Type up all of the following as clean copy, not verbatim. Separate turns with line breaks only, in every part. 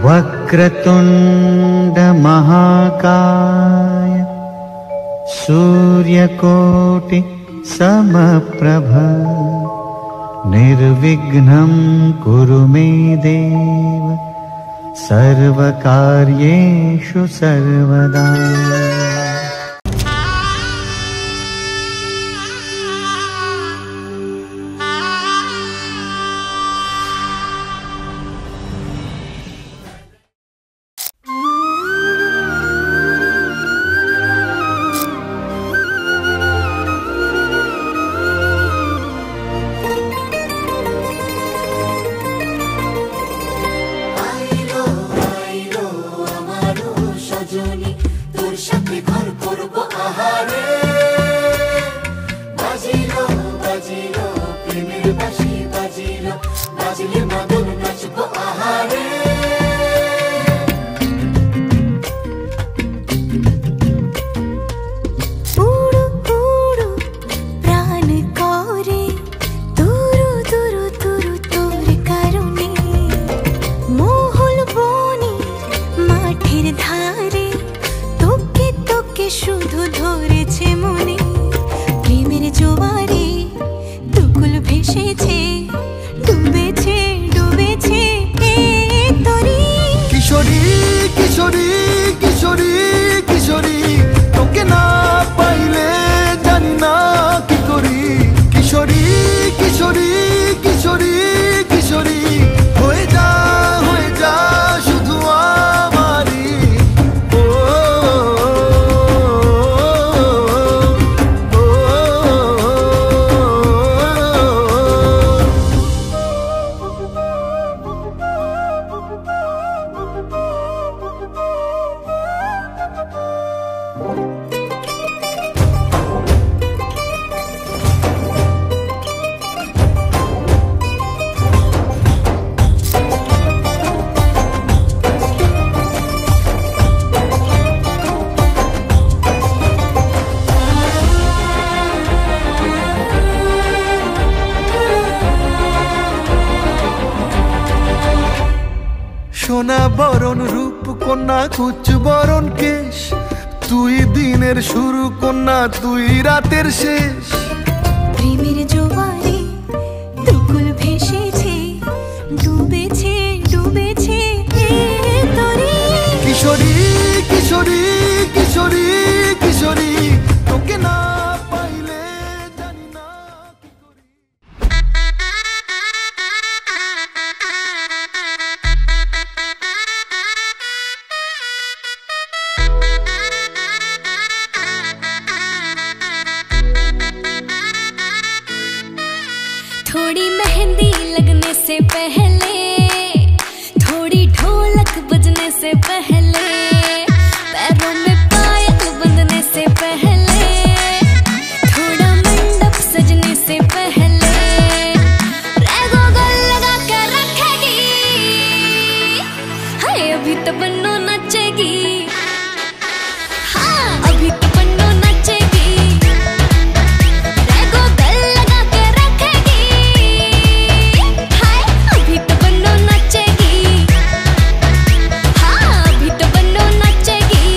वक्रतुंड महाकाय सूर्यकोटि समप्रभ निर्विघ्नं कुरु मे देव सर्वकार्येषु सर्वदा।
সোনা বরণ রূপ কন্যা কুচ বরণ কেশ, তুই দিনের শুরু কন্যা তুই রাতের শেষ।
প্রেমের জোয়ারে দুকুল ভেসেছে, ডুবেছে ডুবেছে তরি।
কিশোরী কিশোরী কিশোরী কিশোরী তোকে না পাইলে জানি না কি করি।
थोड़ी मेहंदी लगने से पहले, थोड़ी ढोलक बजने से पहले, पैरों में पायल बंधने से पहले, थोड़ा मंडप सजने से पहले, रैगो गल लगा कर रखेगी। हाय अभी तो बन्नो नचेगी, हाँ अभी तो बन्नो नचेगी। रैगो गल लगा के रखेगी, हाय अभी तो बन्नो नचेगी, हाँ अभी तो बन्नो नचेगी।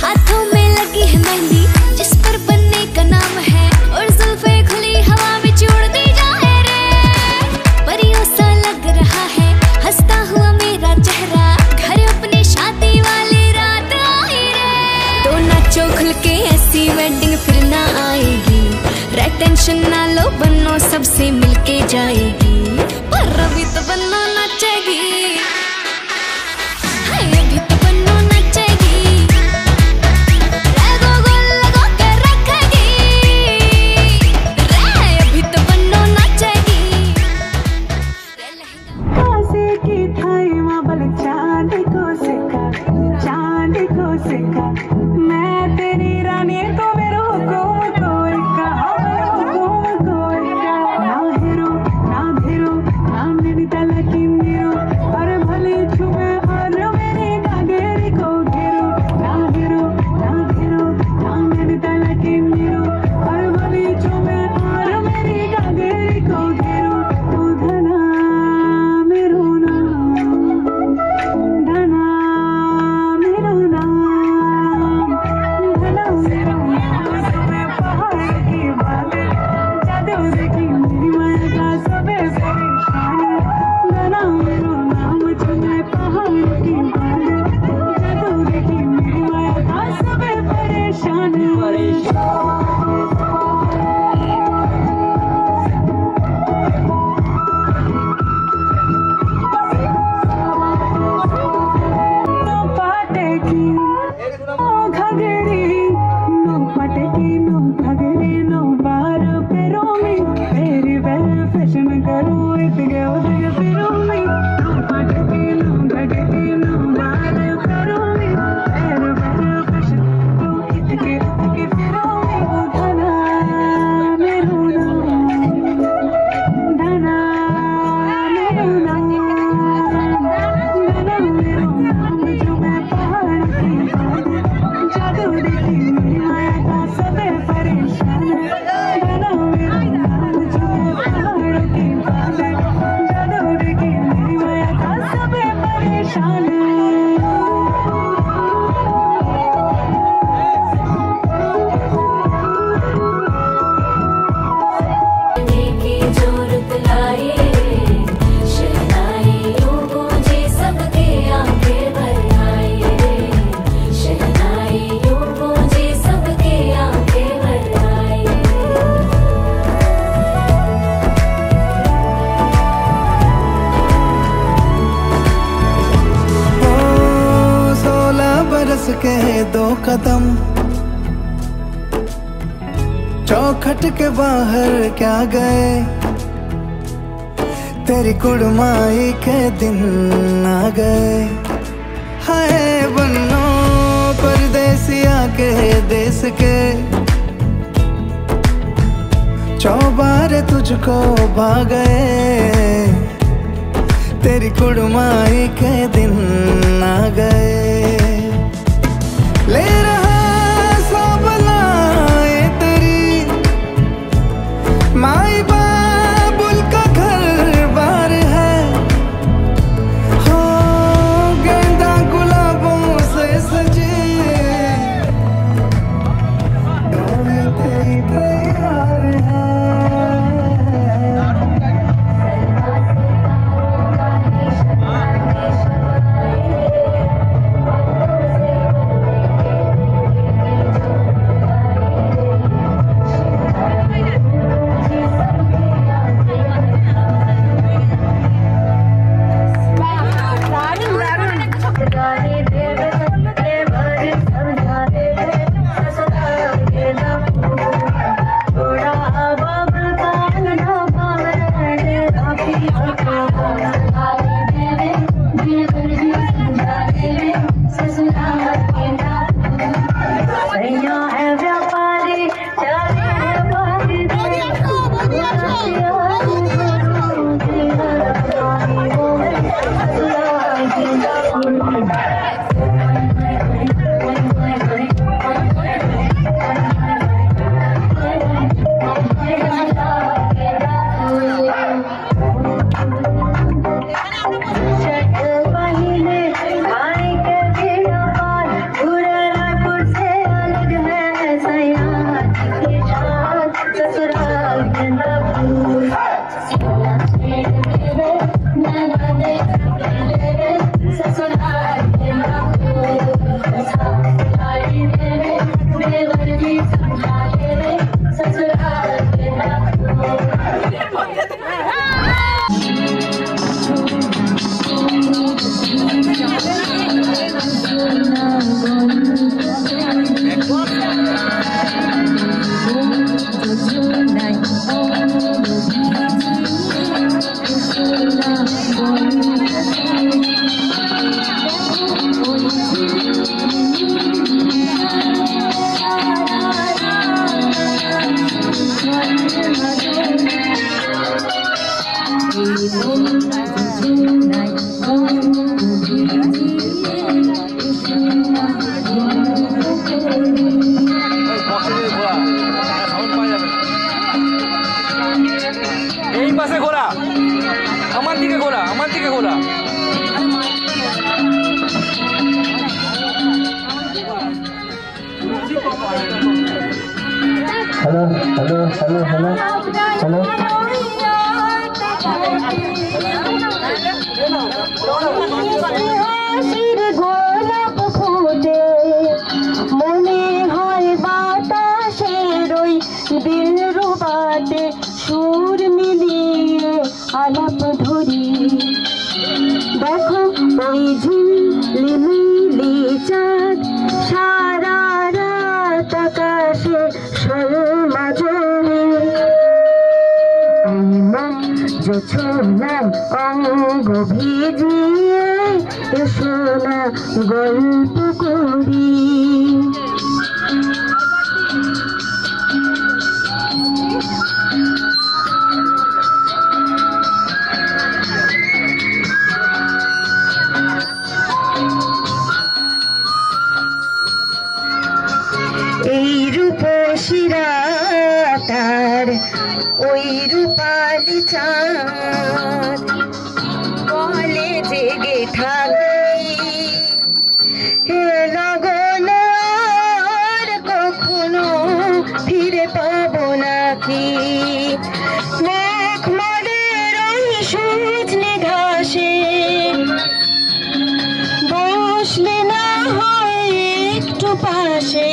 हाथों में लगी है मेहंदी जिस पर बनने का नाम है, और जुल्फे खुली हवा में उड़ती जाए रे। परियों सा लग रहा है हंसता हुआ मेरा चेहरा, घर अपनी शादी वाली रात आई रे। तो नाचो खुल के ऐसी वेडिंग फिर ना आएगी, रे टेंशन ना लो बन्नो सबसे मिलके जाएगी। पर अभी तो बन्नो नचेगी, हाय अभी तो बन्नो नचेगी। रैगो गल लगा के रखेगी, रे अभी तो बन्नो नचेगी। रे लहंगा
कासे की थाई माबल चांद को सिखा, चांद को सिखा। मैं तेरी रानी तो मेरो हुकुम कोई का, हुकुम कोई का। ना हेरो ना धेरो ना नैनीताल की
के दो कदम चौखट के बाहर क्या गए, तेरी कुड़माई के दिन आ गए। हाय बन्नो परदेसिया के देश के, चौबारे तुझको भा गए, तेरी कुड़माई के दिन आ गए। ले रहा सब लाए तेरी माई बाबुल का घर बार है, हो गेंदा गुलाबों से सजे तेरी तैयार है।
Hello hello hello hello hello
শির গোলাপ ফুটে মনে হয় বাঁচি ভাসে সলমাজনি মন জোছনায় অঙ্গ ভিজিয়ে এসো না গল্প করি এই রূপসী রাতার ওই রূপালি চাঁদ বলে জেগে থাকি এ লগন আর কখনো ফিরে পাবো নাকি মেঘমালের ওই সজনে ঘাসে বসলে না হয় একটু পাশে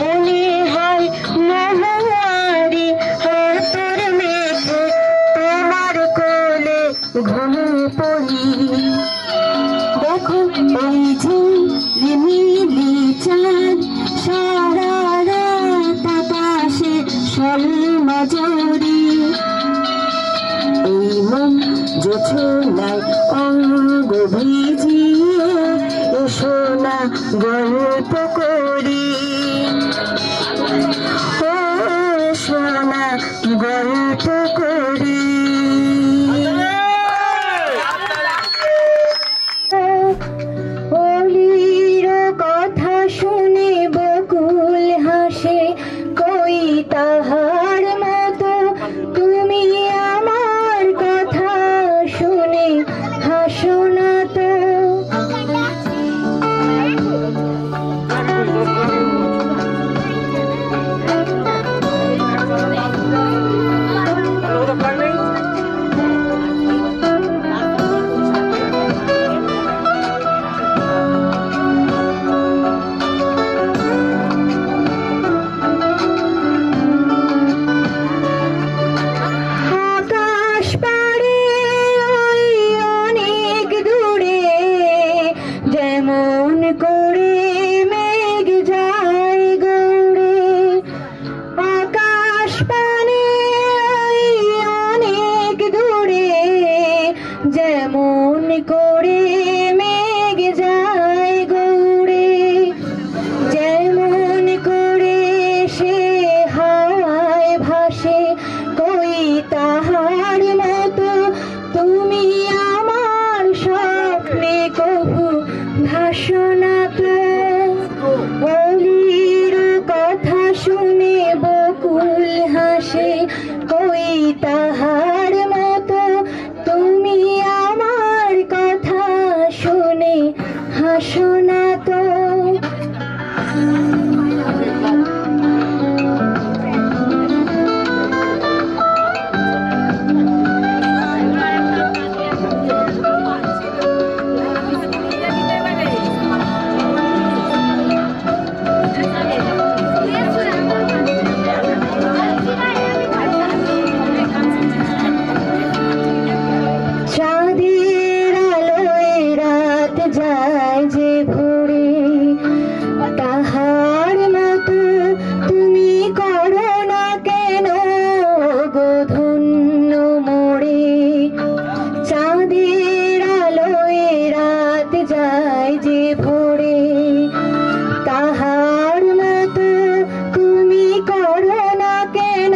মনে হয় মহুয়ারি হাতের মেঘে তোমার কোলে ঘুমিয়ে পড়ি দেখো এই ঝিলিমিলি চাঁদ সারা রাত আকাশে সলমাজরি এই মন জোছনায় অঙ্গ ভিজিয়ে এসো না গল্প করি ও এসো না গল্প করি অলির কথা শুনে বকুল হাসে কই তাহার মতো তুমি আমার কথা শুনে হাসো না তো যেমন করে মেঘ যায় গৌড়ে যেমন করে সে হাওয়ায় ভাসে কই তাহার মতো তুমি আমার স্বপ্নে কভু ভাসো না তো অলির কথা শুনে বকুল হাসে কই তাহার মতো তুমি আমার কথা শুনে হাসো না তো চাঁদের আলোয় রাত যায় যে ভোরে তাহার মতো তুমি করো না কেন গো ধন্য মোরে চাঁদের আলোয় রাত যায় যে ভোরে তাহার মতো তুমি করো না কেন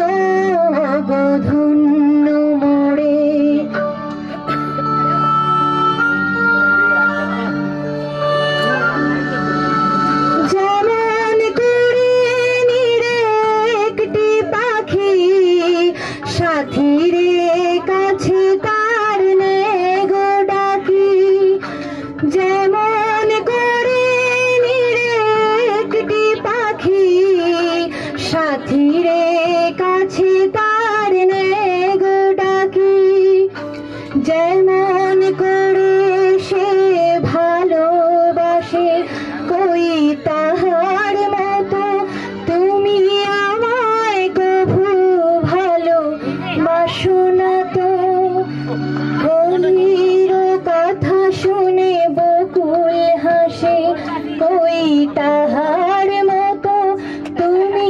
গো ধন্য মোরে যেমন করে নিরে একটি পাখি সাথীর কাছে তার নেগো ডাকি যেমন করে নিরে একটি পাখি সাথীর কাছে তার নেগো ডাকি যেমন করে সে ভালোবাসে কই তাহার মতো তুমি আমায় কভু ভালোবাসো না তো অলির কথা শুনে বকুল হাসে কই তাহার মতো তুমি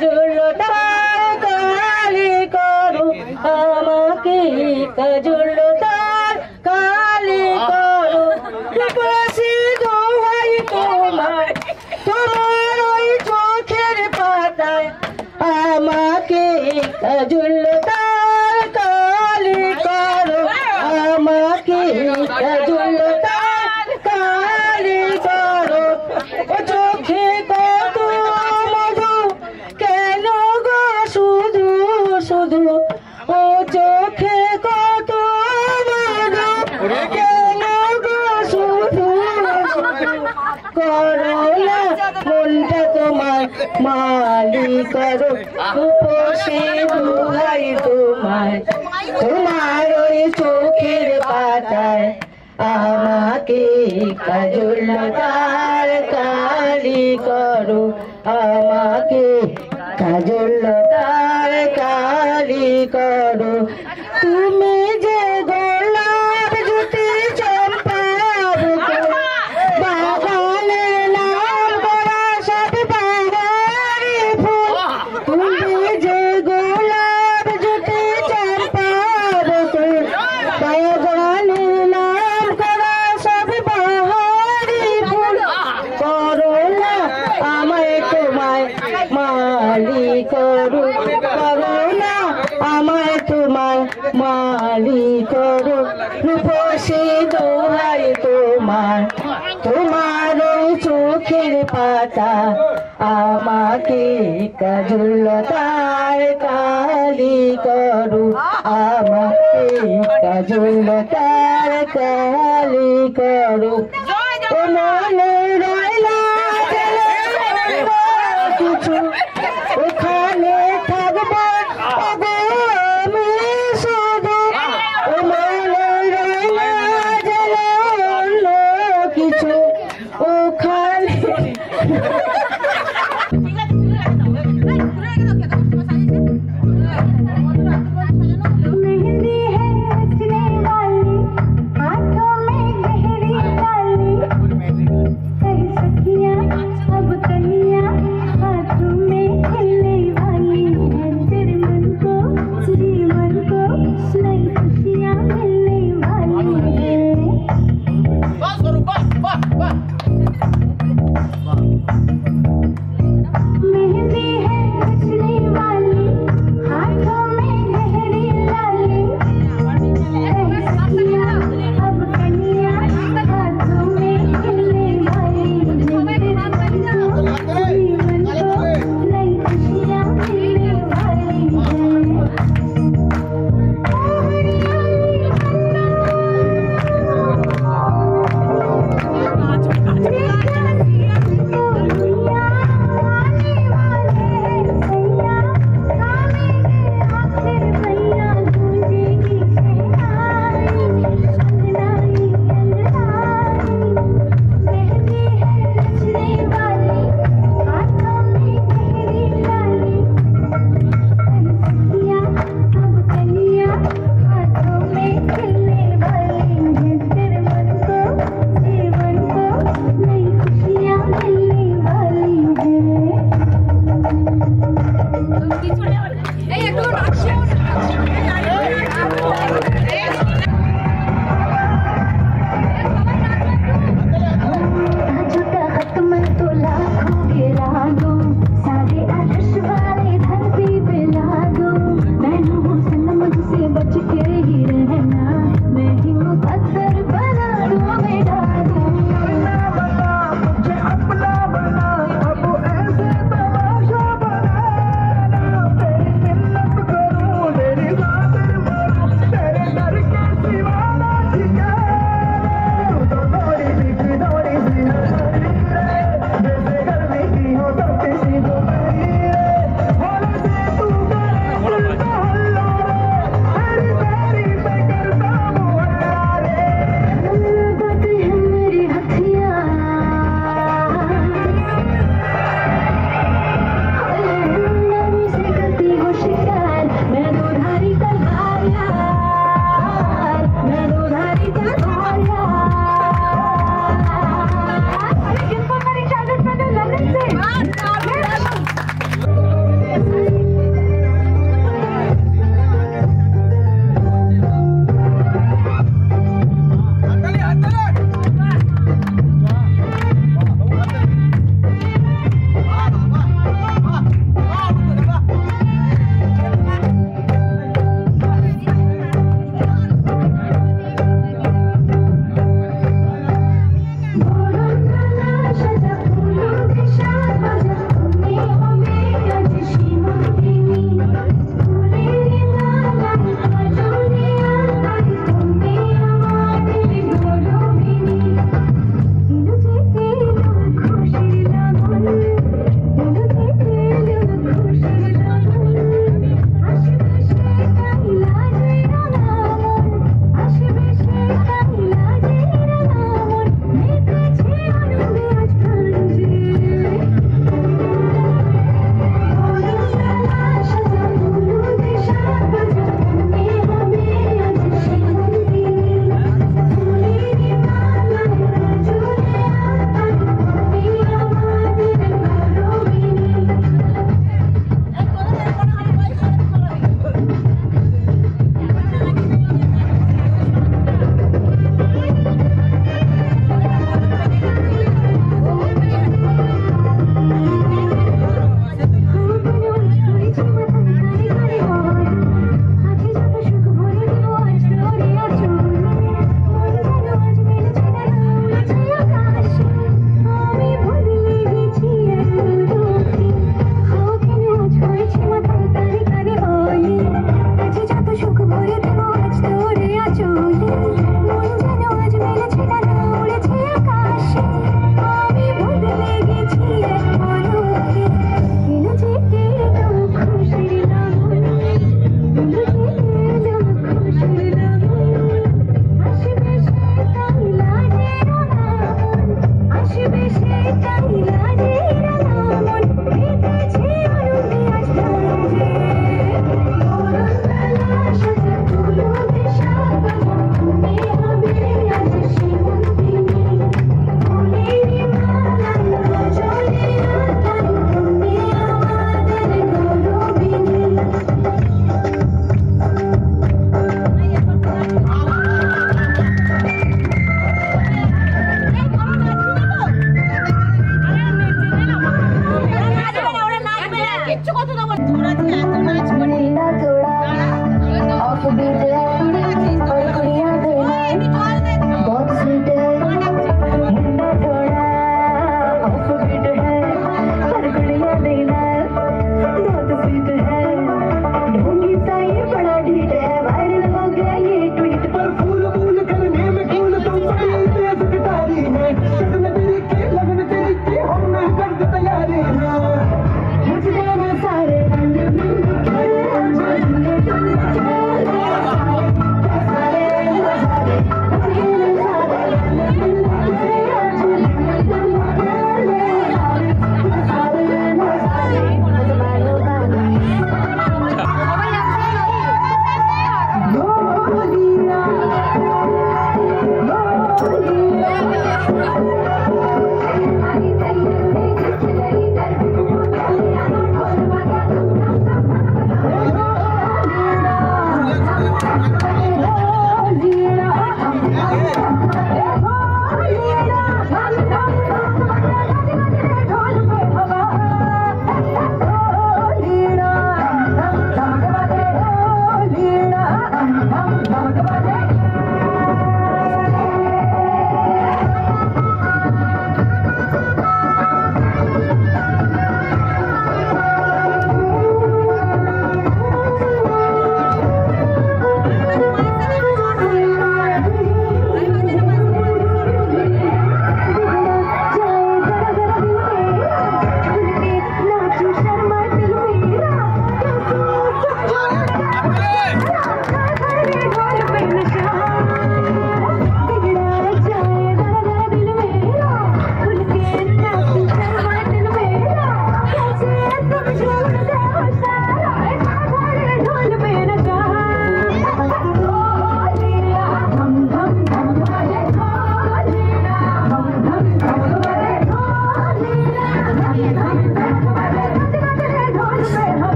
কাজলতার কালি করো আমাকে কাজলতার কালি করো রূপসী দোহাই তোমার তোমার ওই চোখের পাতায় আমাকে কাজলতার কালি করো আমাকে কাজলতার কালি করো ও চোখে কত মধু কেন গো শুধু শুধু ও চোখে কত মধু কেন গো শুধু করো না মনটা তোমার মালি করো উপসে দুহাই তোমায় তোমার ওই চোখের পাতায় আমাকে কাজলতার কালি করো আমাকে কাজলতার কালি করো তুমি যে গোলাপ জুটি চম্পা বাগানে নাম করা সব বাহারি ফুল তুমি যে গোলাপ জুটি চম্পা বাগানে নাম করা সব বাহারি ফুল করো না আমায় তোমায় মালি করো করো না আমায় তোমায় মালি করো রূপসী দোহাই তোমার তোমার ওই চোখের পাতা আমাকে কাজলতার কালি করো আমাকে কাজলতার কালি করো ও মনে রইলা কিছু ওখানে থাকবো ওগো আমি শুধু ও মনে রইলা গেলে অন্য কিছু ওখানে
मेहंदी है रचने वाली हाथों में गहरी काली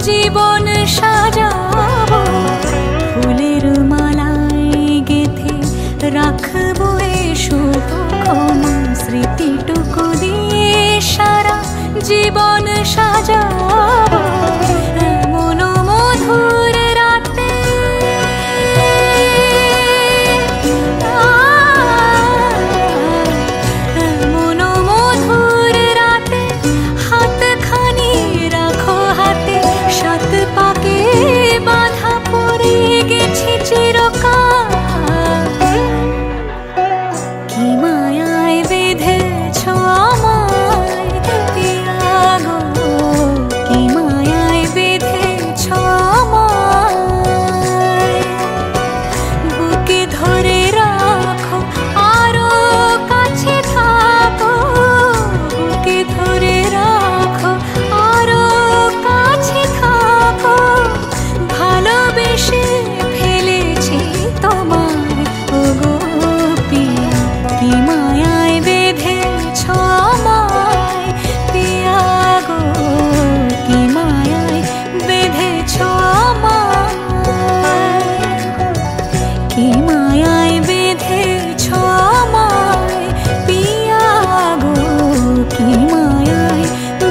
জীবন সাজাবো ফুলের মালায় গেথে রাখবো এ শুভক্ষণ স্মৃতিটুকু দিয়ে সারা জীবন সাজাবো এমন মধুর রাতে এমন মধুর রাতে হাতখানি রাখো হাতে সাত পাকে বাঁধা পড়ে গেছি চিরকাল কি মায়ায় বেঁধেছ আমায় পিয়া গো কি মায়ায় বেঁধেছ আমায় বুকে ধরে রাখো আরো কাছে থাকো বুকে ধরে রাখো আরো কাছে থাকো ভালোবেসে ফেলেছি তোমায় ওগো পিয়া কি মায়ায় বেঁধেছ আমায় পিয়া গো কি মায়ায় বেঁধেছ আমায় কি মায়ায় বেঁধেছ আমায় পিয়া গো কি মায়ায়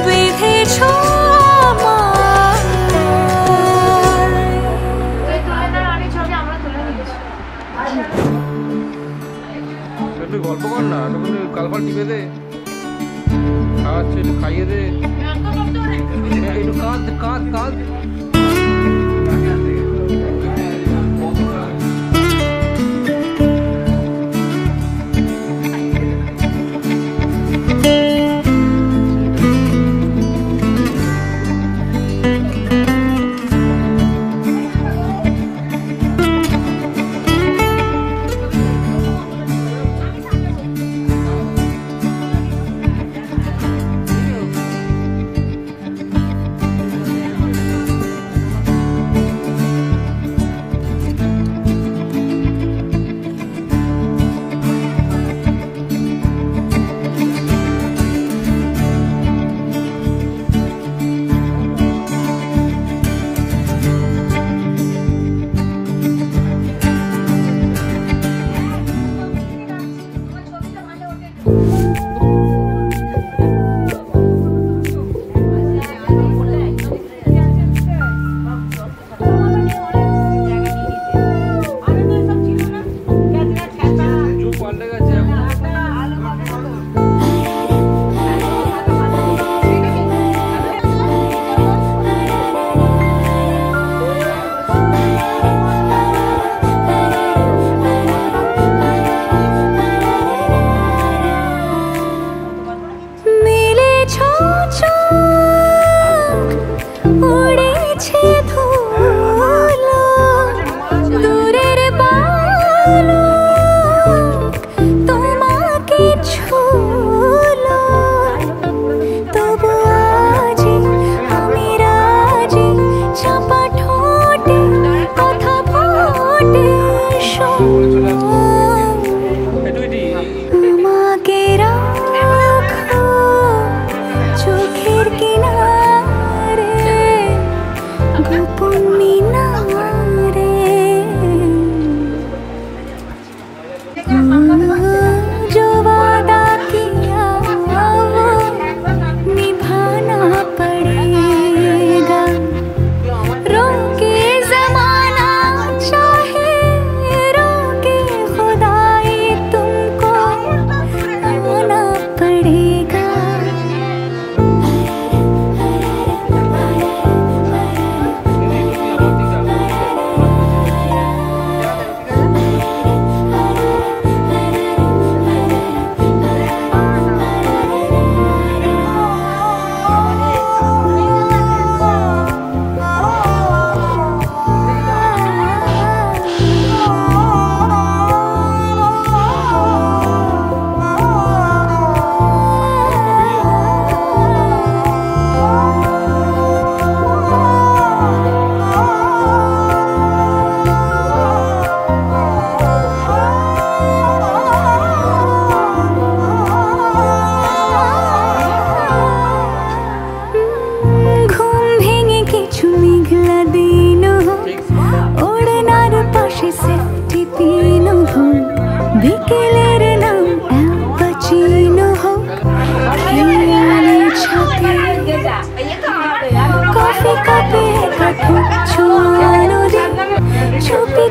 বেঁধেছ আমায়
একটু গল্প কর না, তখন কালপাল টিপে দে, আচ্ছা একটু খাইয়ে দে, একটু কাঁদ কাঁদ কাঁদ।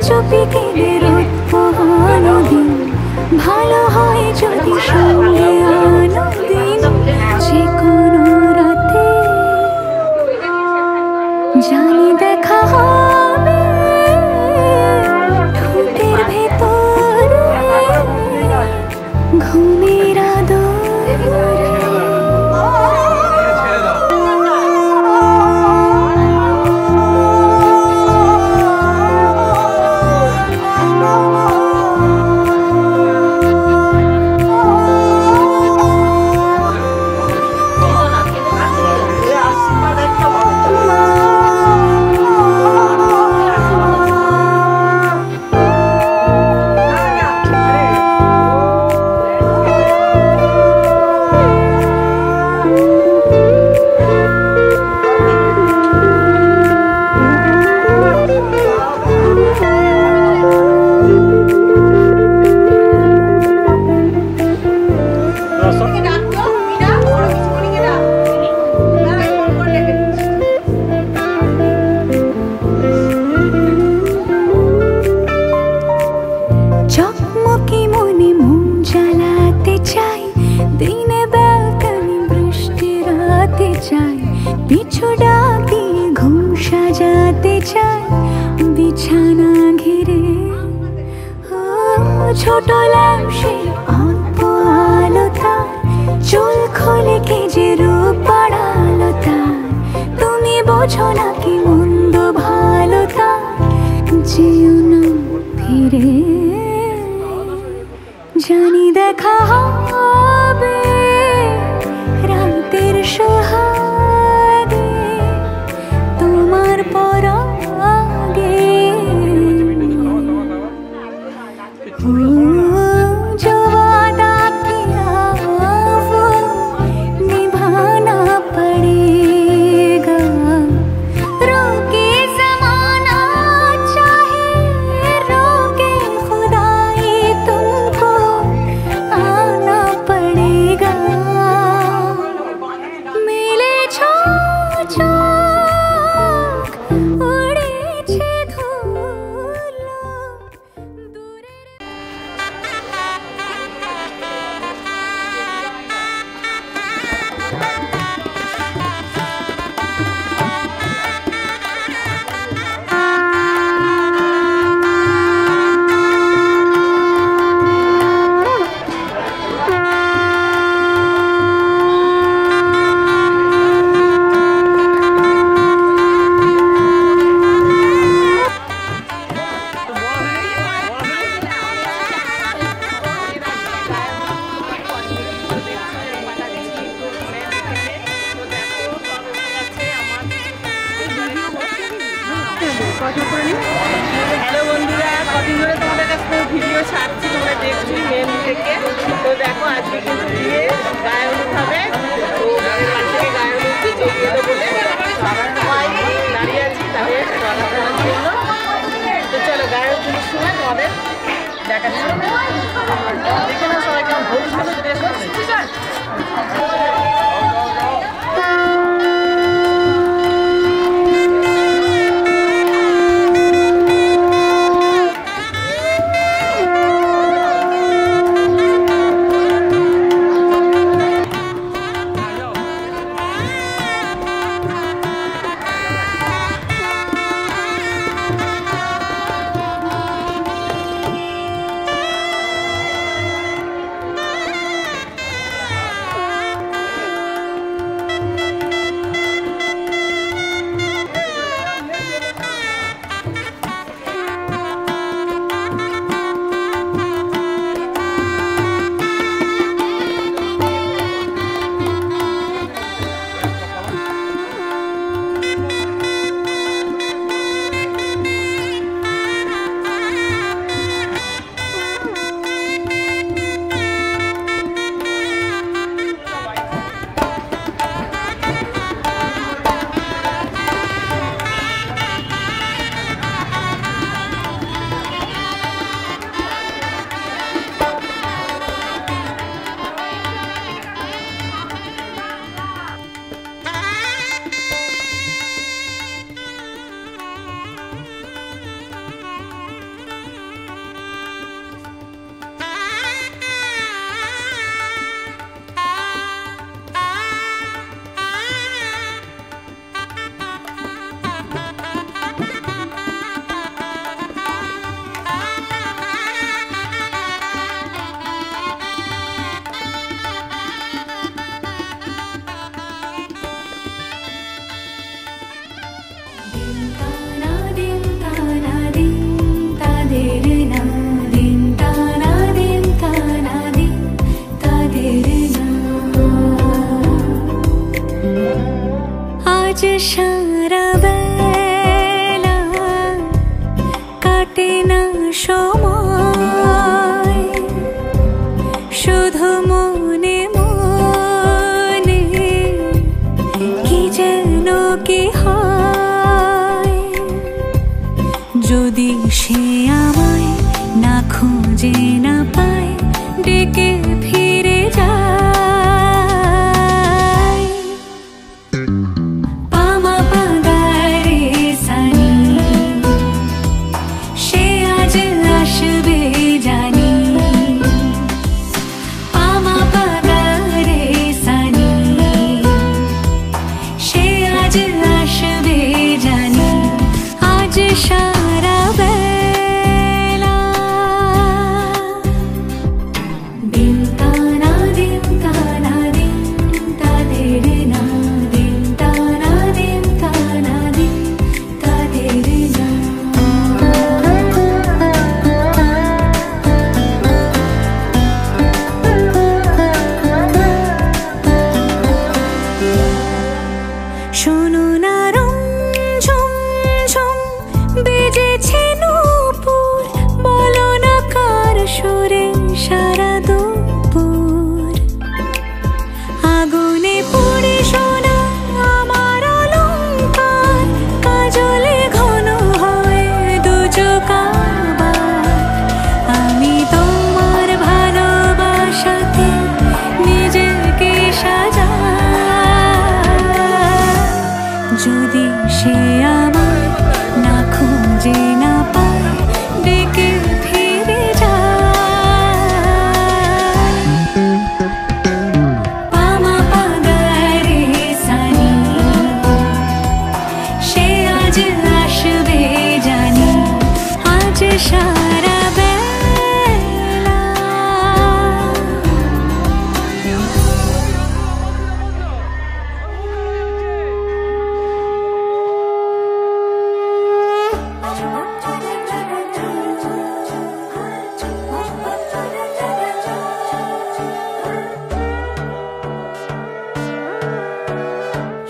চুপি কেঁদে রোদ পোহানো দিন ভালো হয় যদি সঙ্গে আনো দিন যে কোনো রাতে জানি দেখা হবে ঠোঁটের ভেতরে ঘুমের আদরে পিছু ডাকি ঘুম সাজাতে চাই বিছানা ঘিরে ছোট ল্যাম্পে অল্প আলো তার চুল খোলে কে যে রূপ বাড়ালো তার তুমি বোঝো না কি মন্দ ভালো তার যেও না ফিরে জানি দেখা হবে রাতের সোহাগে তোমার পরাগে जो वादा किया वो निभाना पड़ेगा रोके ज़माना चाहे रोके खुदाई तुमको आना पड़ेगा मिले चोक उड़े छे धूलो दूरे
হ্যালো বন্ধুরা, কদিন ধরে তোমাদের কাছে ভিডিও ছাড়ছি, তোমরা দেখছি মেন থেকে। তো দেখো আজকে কিন্তু দিয়ে গায়ে হলুদ হবে, তো বাড়ি থেকে গায়ে হলুদ জড়িয়ে দেবো বলে দাঁড়িয়ে আছি তাহলে চলাফেরার জন্য। তো চলো গায়ে হলুদের সময় তোমাদের দেখাচ্ছি। দেখে না সবাই কেমন হলুদ হলুদ ড্রেস করছে।
না দিন তানা দিন তানা দিন তাদের না আজ সারা বেলা কাটে না সময় শুধু মনে মনে কি যেন কি হয় যদি সে আমায় না খুঁজে না পায় ডেকে ফিরে যায় পামা পাগারে সানি সে আজ আসবে জানি পামা পাগারে সানি সে আজ আসবে জানি আজ সারা বেলা দিন তানা দিন তানা দিন তাদের না দিন তানা দিন তানা দিন তাদের না শোনো না রুম ঝুম বেজেছে নূপুর বলো না কার সুরে সারা দুপুর আগুনে পড়ে শোনা আমার অলংকার কাজলে ঘন হয় দুচোখ আবার আমি তোমার ভালোবাসাতে নিজেকে সাজাই যদি সে আমায় না খুঁজে না পায় ডেকে ফিরে যায় পামা পাগারে সানি সে আজ আসবে জানি আজ সারা বেলা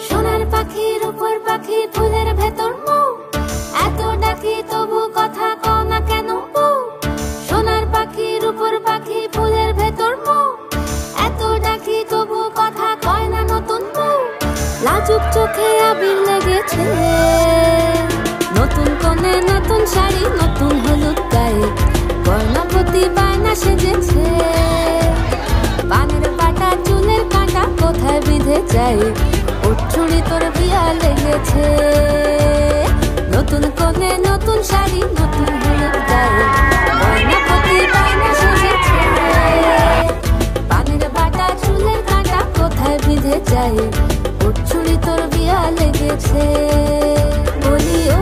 সোনার পাখির উপর পাখি ফুলের ভেতর মুখ এত ডাকি তবু কথা কও না কেন বউ? সোনার পাখির উপর পাখি ফুলের ভেতর মুখ এত ডাকি তবু কথা কয় না নতুন বউ লাজুক চোখে আবির লেগেছে নতুন কোণে নতুন শাড়ি নতুন হলুদ গায়ে গয়নাপতি বায়না সেজেছে পানের পাটা চুলের কাঁটা কোথায় বিঁধে যায় ওর চুড়ি তোর বিয়া লেগেছে নতুন কোণে নতুন শাড়ি নতুন হলুদ গায়ে গয়নাপতি বায়না সেজেছে পানের পাটা চুলের কাঁটা কোথায় বিঁধে যায় ওর চুড়ি তোর বিয়া লেগেছে বলি ও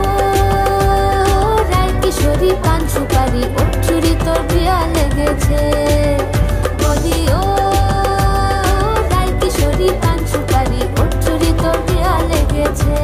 রায় কিশোরী পান সুপারি ওর চুড়ি তোর বিয়া লেগেছে বলি ও রায় কিশোরী পান সুপারি ওর চুড়ি তোর বিয়া লেগেছে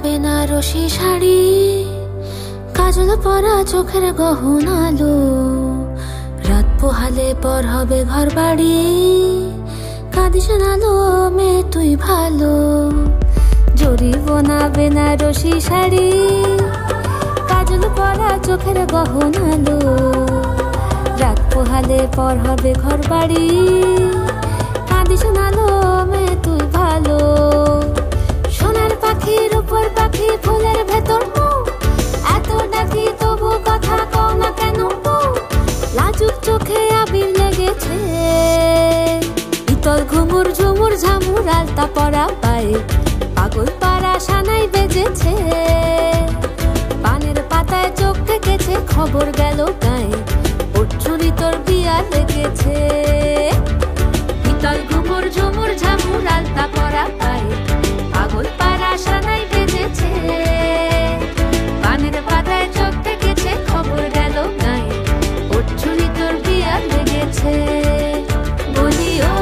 বেনারসি শাড়ি কাজল পরা চোখের গহনালো রাত পোহালে পর হবে ঘর বাড়ি কাঁদিস নালো মেয়ে তুই ভালো জরি বোনা বেনারসি শাড়ি কাজল পরা চোখের গহনালো রাত পোহালে পর হবে ঘর বাড়ি কাঁদিস নালো মেয়ে তুই ভালো সোনার পাখির উপর পাখি ফুলের ভেতর মুখ এত ডাকি তবু কথা কও না কেন বউ? লাজুক চোখে আবির লেগেছে ইতল ঘুমুর ঝুমুর ঝামুর আলতা পরা পায়ে পাক পাগল পাড়া সানাই বেজেছে, পানের পাতায় চোখ থেকেছে, খবর গেল গায়ে ওর চুরি তোর বিয়া লেগেছে। পিতল ঘুমুর ঝুমুর ঝামুর আলতা পরা পায়ে পাগল পাড়া সানাই বেজেছে, পানের পাতায় চোখ থেকেছে, খবর গেল গায়ে ওর চুরি তোর বিয়া লেগেছে। বলি ও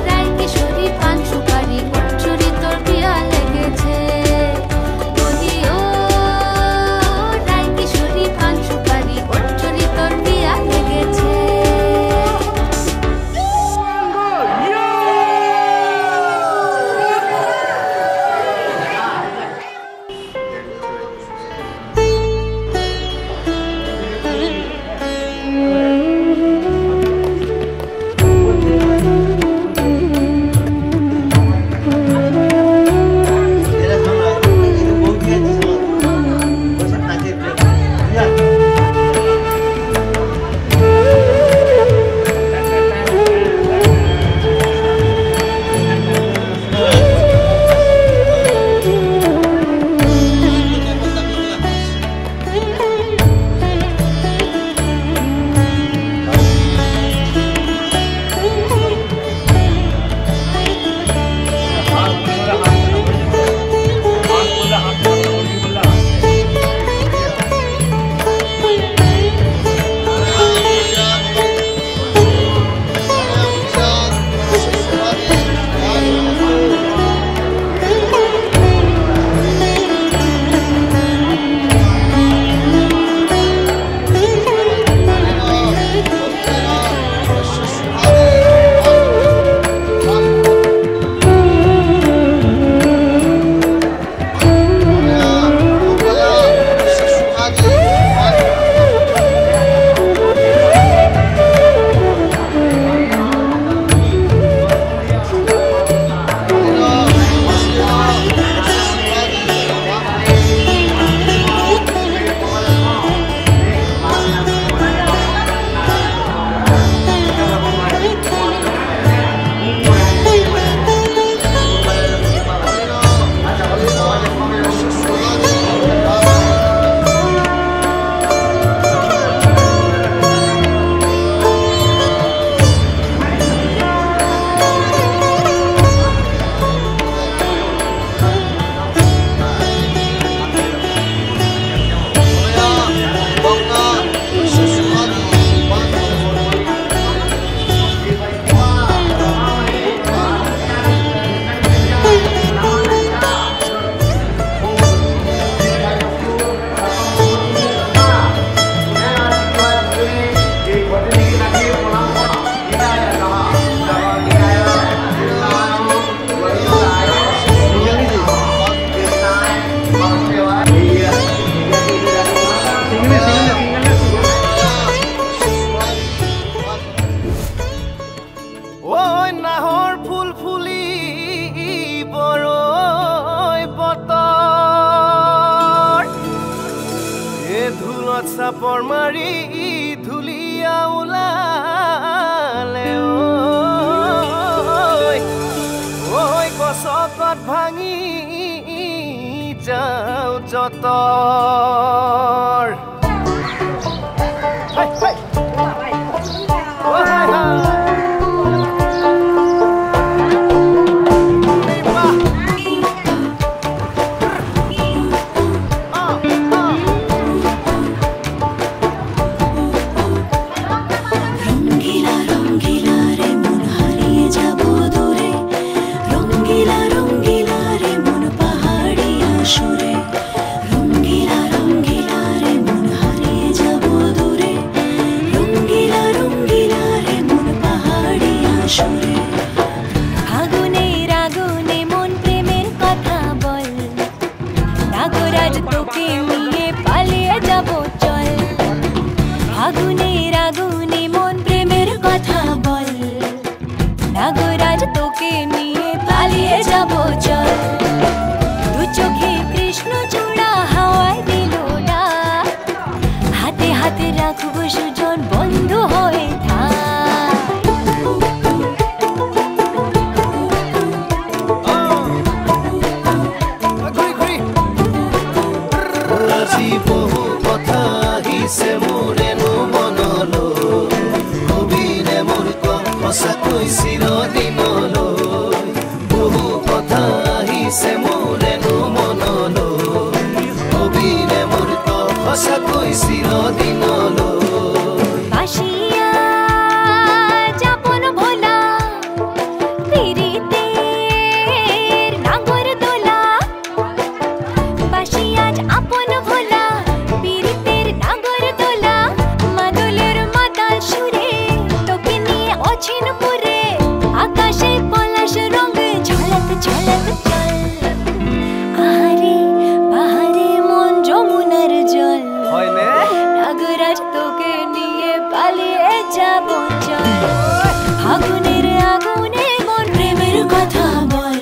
রায় কিশোরী পান সুপারি ওর চুরি তোর বিয়া লেগেছে। বলি ও রায় কিশোরী পান সুপারি ওর চুরি তোর বিয়া লেগেছে।
চাপৰ মাৰি ধুলিয়া ওলালে ঐ গছকত ভাঙি যাও যতৰ
সঁচাকৈ চিৰদিনলৈ বহু কথা আহিছে মোৰেনো মনলৈ কবিৰে মোৰ সঁচাকৈ চিৰদিনলৈ
বাসিয়া যাপন ভোলা পিরিতের নাগর দোলা বাসিয়া আপন ভোলা পিরিতের নাগর দোলা মাদলের মাতাল সুরে তোকে নিয়ে অছিন পুরে আকাশে পলাশ রঙ ঝলক ঝলক চল আহারে বাহারে মন যমুনার জল নাগরাজ তোকে নিয়ে পালিয়ে যাব চল আগুনের আগুনে মন প্রেমের কথা বল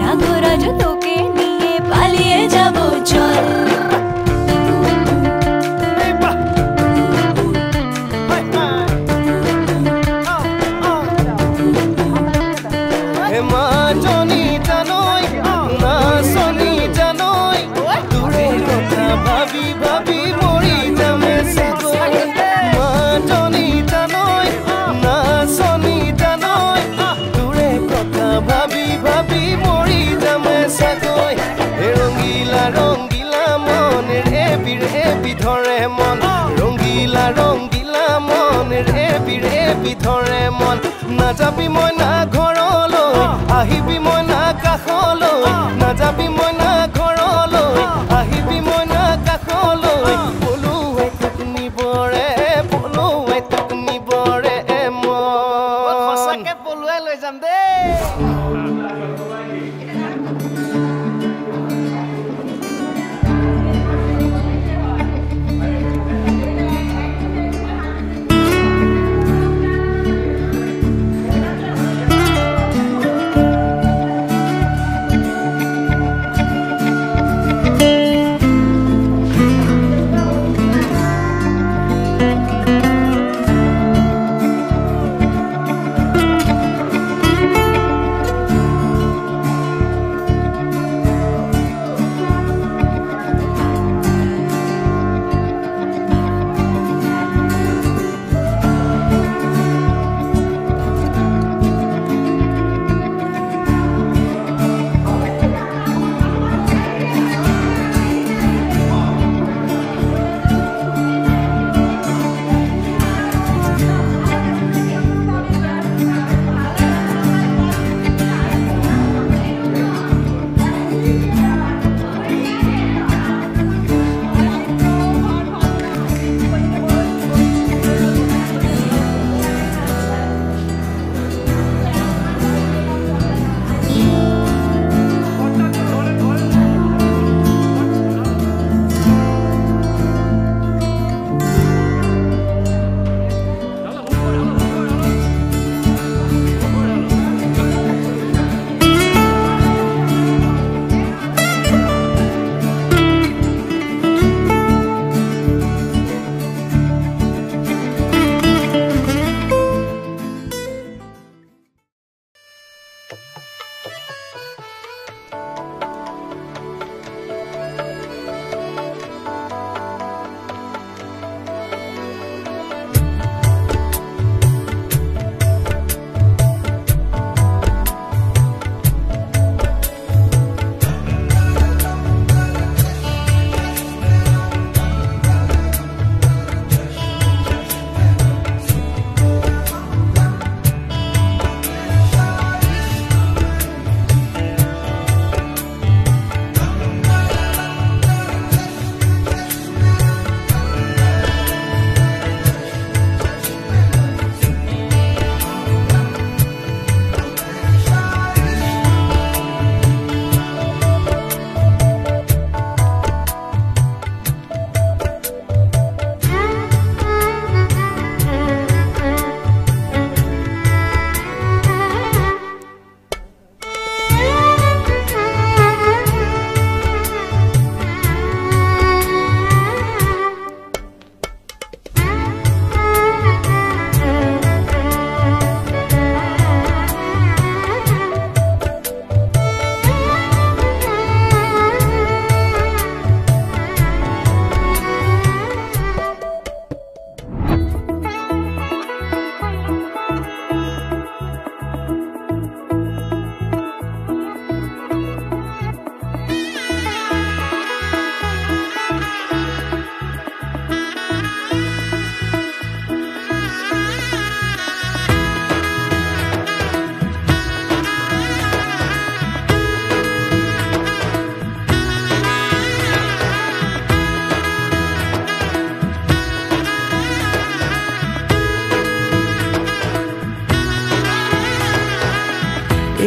নাগরাজ তোকে নিয়ে পালিয়ে যাব চল
মা জনি জানই না সনি জানই দূরের কথা ভাবি ভাবি মরি যামে সাগৈ মা জনি জানই না সনি জানই দূরের কথা ভাবি ভাবি মরি যামে সাগৈ রঙ্গিলা রঙ্গিলা মন রেবি রেবি ধরে মন রঙ্গিলা রঙ্গিলা মন ৰেবি ৰেবি ধৰে মন নাযাবি মই না ঘৰলৈ আহিবি মই না কাষলৈ নাযাবি মই না ঘৰলৈ আহিবি মই না কাষলৈ পলুৱাই তোক নিবৰে মন সঁচাকে পলুৱাই লৈ যাম দেই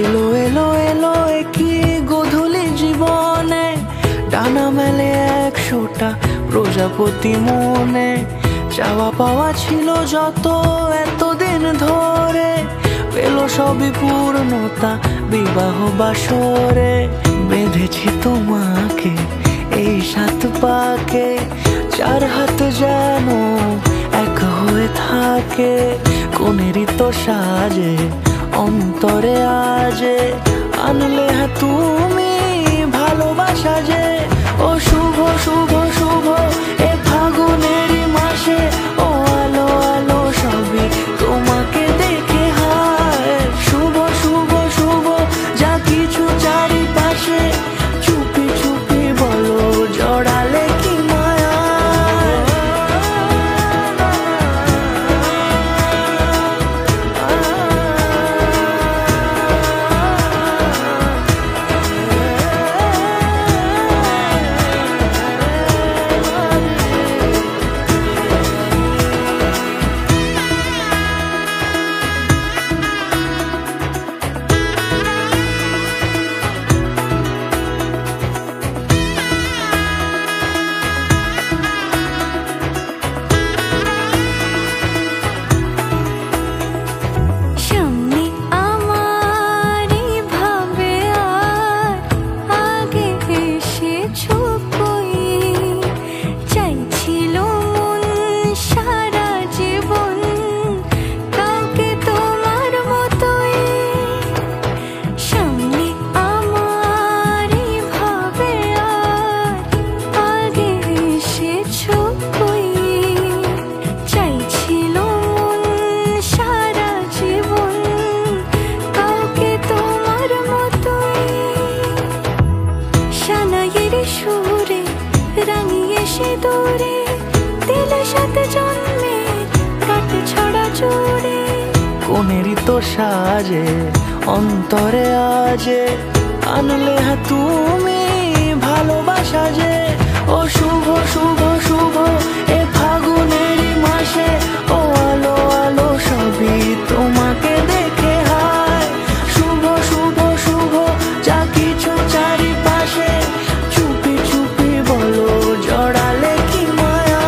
এলো এলো এলো একই গোধূলি জীবনে, ডানা মেলে 100টা প্রজাপতি মনে। চাওয়া পাওয়া ছিল যত এতদিন ধরে, পেল সবই পূর্ণতা বিবাহ বাসরে। বেঁধেছি তোমাকে এই 7 পাকে, 4 হাত যেন এক হয়ে থাকে। কোনেরই তো সাজে অন্তরে আজে, আনলে হ্যাঁ তুমি ভালোবাসা যে। ও শুভ শুভ শুভ এ ফাগুনেরই মাসে, ও আলো আলো সবই তোমাকে দেখে হায়। শুভ শুভ শুভ যা কিছু চারিপাশে, চুপি চুপি বলো জড়ালে কি মায়া। কোনেরই তো সাজে অন্তরে আজে, আনলে হ্যাঁ তুমি ভালোবাসা যে। ও শুভ শুভ শুভ এ ফাগুনেরই মাসে, ও আলো আলো সবই তোমাকে দেখে হায়। শুভ শুভ শুভ যা কিছু চারিপাশে, চুপি চুপি বলো জড়ালে কি মায়া।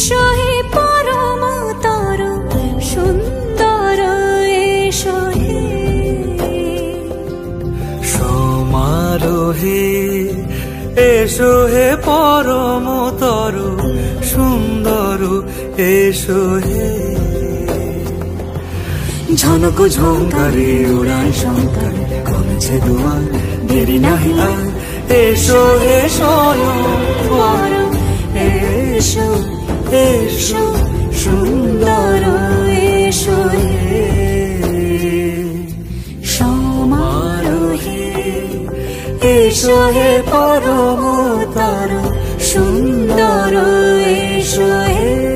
এসো হে পরমতর সুন্দর এসো হে
সমারোহে এসো হে পরমতর সুন্দর এসো হে ঝনক ঝঙ্কারে উড়ায় শঙ্কর কমেছে দুয়ার দেরি নাহি আর এসো হে স্বয়ং এসো এসো সুন্দর এসো হে সমারোহে এসো হে পরমতর সুন্দর এসো হে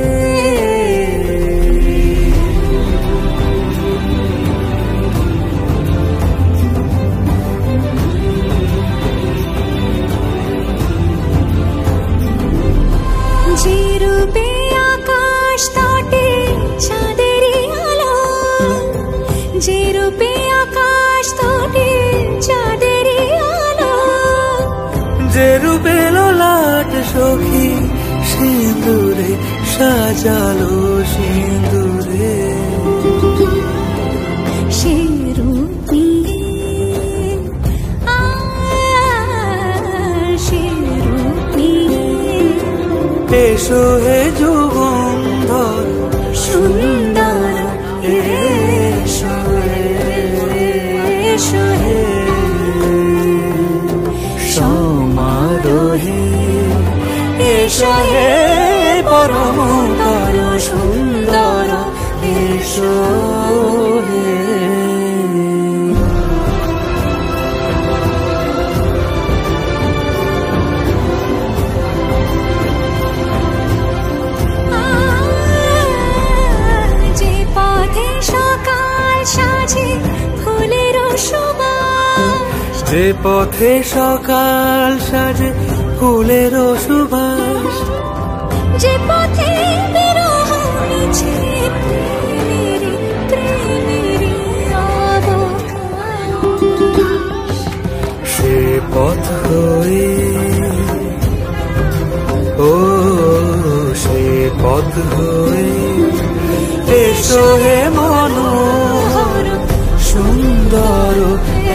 যে রূপে আকাশ তটে চাঁদেরই আলো যে রূপে আকাশ তটে চাঁদেরই আলো
যে রূপে ললাট সখী সিঁদুরে সাজালো সিঁদুরে
সে রূপী সে রূপী
এসো হে যুগন্ধর
সুন্দর এসো এসো হে
সমারোহে এসো হে পরমতর সুন্দর এসো হে
যে পথে সকাল সাজে ফুলের সুবাস
যে পথে সকাল সাজে ফুলের সুবাস
যে পথে বিরহ মিছে প্রেমের অবকাশ
সে পথ হয়ে ও সে পথ হয়ে এসো হে মনোহর সুন্দর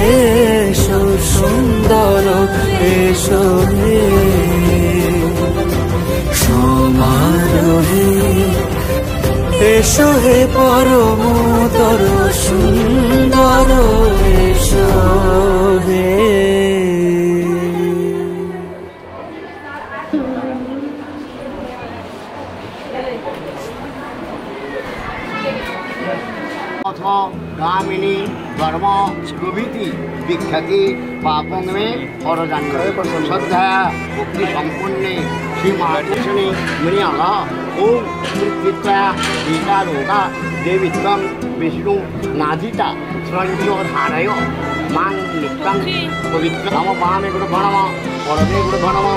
এসো সুন্দর এসো হে সমারোহে এসো হে পরমতর সুন্দর এসো হে
গামিনী ধর্ম প্রভৃতি বিখ্যাতি পাপঙ্গে অরদান শ্রদ্ধা ভক্তি সম্পন্নে শ্রী মহাকৃষ্ণে মৃণাল ওম মৃত্যা গীতা লোকা দেবিত্বং বিষ্ণু নাদিতা শ্রঞ্জধারয় মাং নিত্যং পবিত্র নম পামে গুরু প্রণম পরমে গুরু প্রণম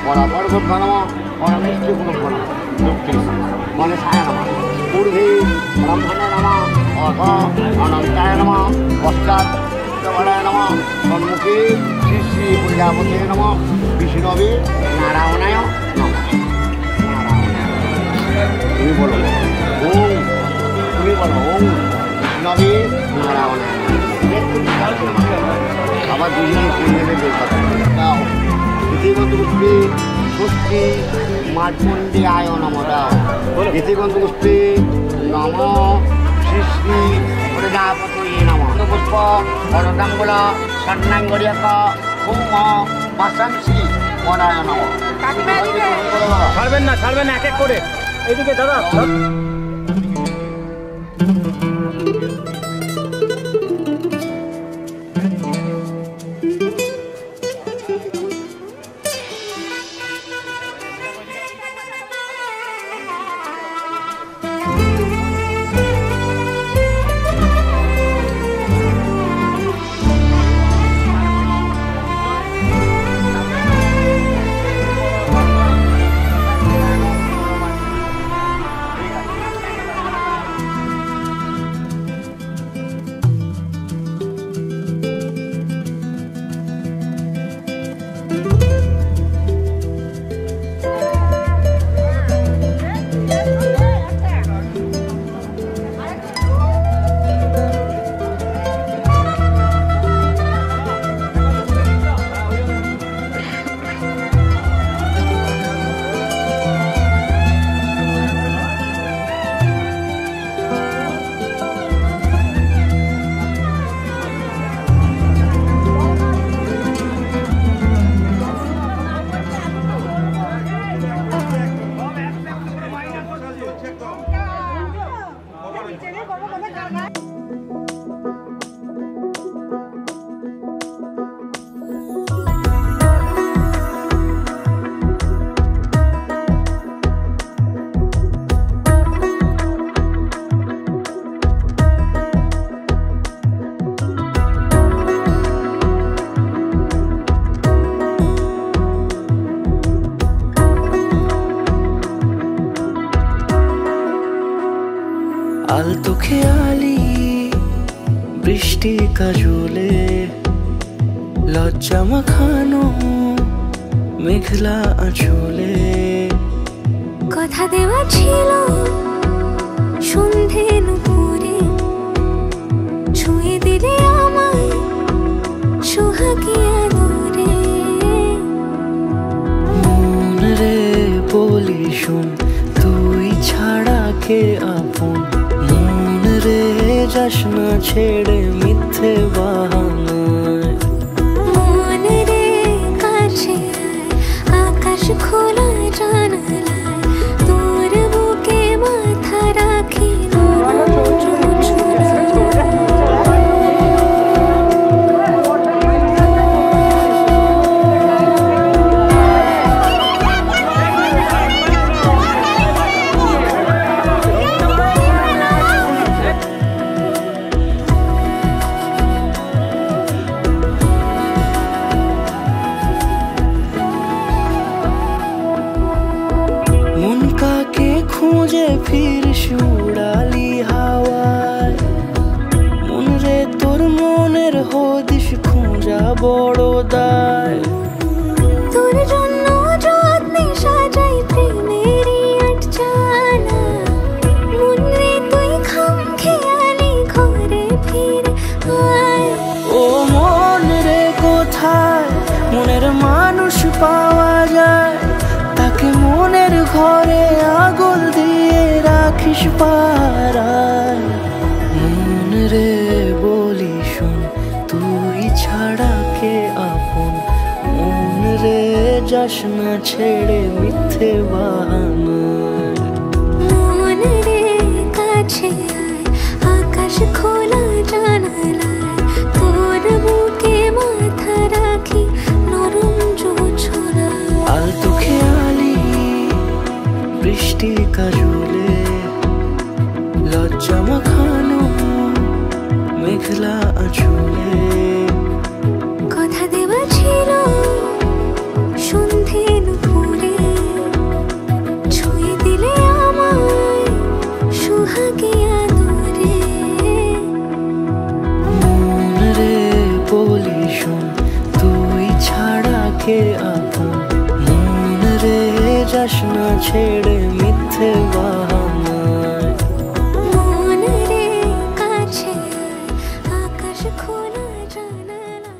পরাপর গুরু প্রণম পরমেশ্বর গুরু প্রণম গণেশায় নম পূর্বে ব্রহ্মণে নম অথ অনন্তায় নম পশ্চাৎ জগড়ায় নম সম্মুখে শ্রী শ্রী প্রজাপতি নম বিষ্ণবে নারায়ণায় নম তুমি বলো ওম তুমি বলো ওম বিষ্ণবে নারায়ণায় আবার দুজনে তিনজনে বেকার গীতিবন্ধুপুষ্পে স্বস্তি মাঠমন্ডে আয় নম দাও গীতিবন্ধুপুষ্পে নম শ্রী শ্রী প্রজাপতি নম পুষ্প বরদাঙ্গুল স্বর্ণাঙ্গরিয়ক ভৌম বাসাংশী পরায় নম
ছাড়বেন না এক এক করে এইদিকে দাদা
আলতো খেয়ালি বৃষ্টি কাজলে লজ্জা মাখানো মেঘলা আঁচলে
কথা দেওয়া ছিল সন্ধে নুপুরে ছুঁয়ে দিলে আমায় সোহাগী আদরে
মন রে বলি শোন তুই ছাড়া কে আপন মন রে যাস না ছেড়ে মিথ্যে বাহানায়
মন রে কাছে আকাশ খোলা জানালায় তোর বুকে মাথা রাখি
খুঁজে ফির উড়ালি হাওয়ায় মন রে তোর মনের হদিশ খোঁজা বড় দায়
তোর জন্য যত্নে সাজাই প্রেমেরই আটচালা মন রে তুই খাম খেয়ালি ঘরে ফির আয়
ও মন রে কোথায় মনের মানুষ পাওয়া যায় তাকে মনের ঘরে আগুন দিয়ে রাখিস পাড়ায় মন রে বলি শোন তুই ছাড়া কে আপন মন রে যাস না ছেড়ে মিথ্যে বাহানায়
মন রে কাছে আয় আকাশ খোলা জানালায় তোর বুকে মাথা রাখি নরম জোছনায়
আলতো খেয়ালি বৃষ্টি কাজলে লজ্জা মাখানো মেঘলা আঁচলে
কথা দেওয়া ছিল সন্ধে নুপুরে ছুঁয়ে দিলে আমায় সোহাগী আদরে
মন রে বলি শোন তুই ছাড়া কে আপন মন রে যাস না ছেড়ে মিথ্যে বাহানায়
মন রে কাছে আয় আকাশ খোলা জানালা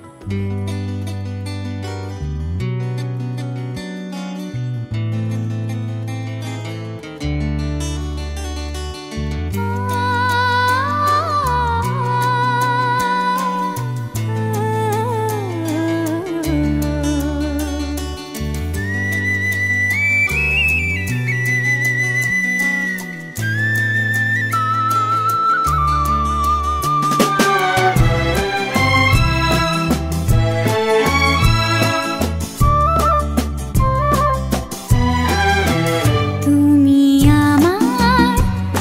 তুমি আমার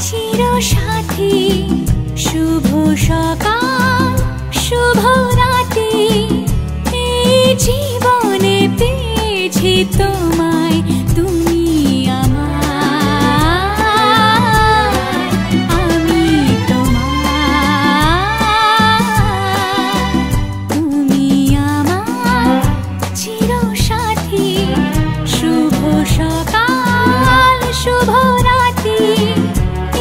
চিরসাথী শুভ সকাল শুভ রাতি এই জীবনে পেয়েছি তোমায় তুমি আমার আমি তোমার তুমি আমার চিরসাথী শুভ সকাল শুভ রাতি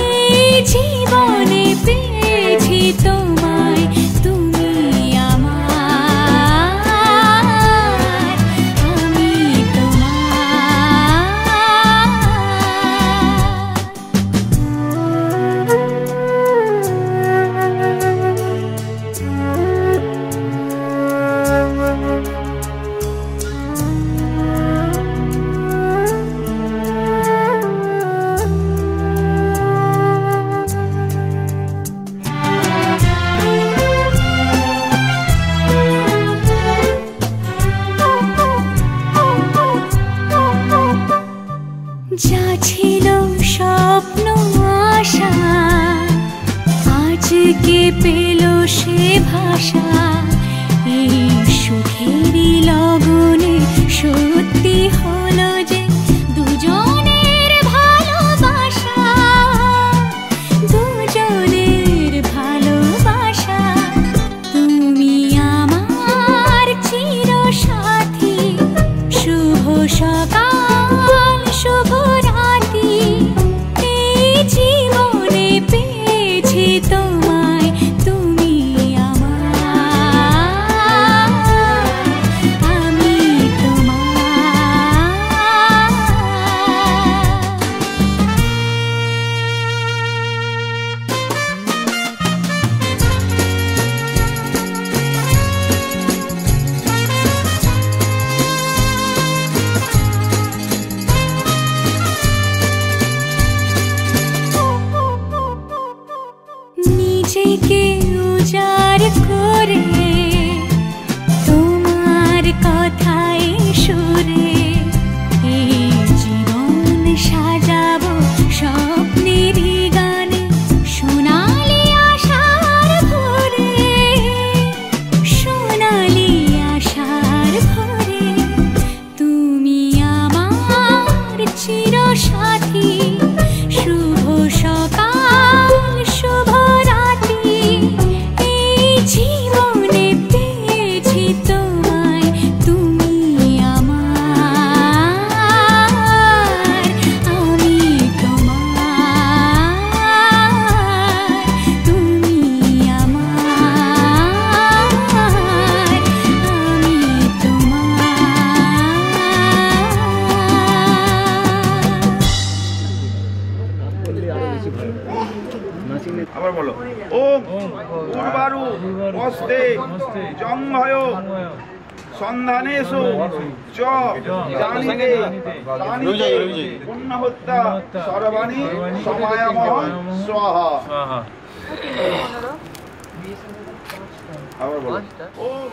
এই জীবনে পেয়েছি তোমায় তুমি আমার আমি যা ছিল স্বপ্ন আশা আজকে পেল সে ভাষা এই সুখেরই লগনে সত্যি হলো যে দুজনের ভালোবাসা দুজনে
আবার বলো ওম পূর্বারু অস্তে জংভয় সন্ধানেষু চ জানিতে জানিতে পুণ্যহত্যা সর্বাণি সমায়ামহ স্বাহা। আবার বলো ওম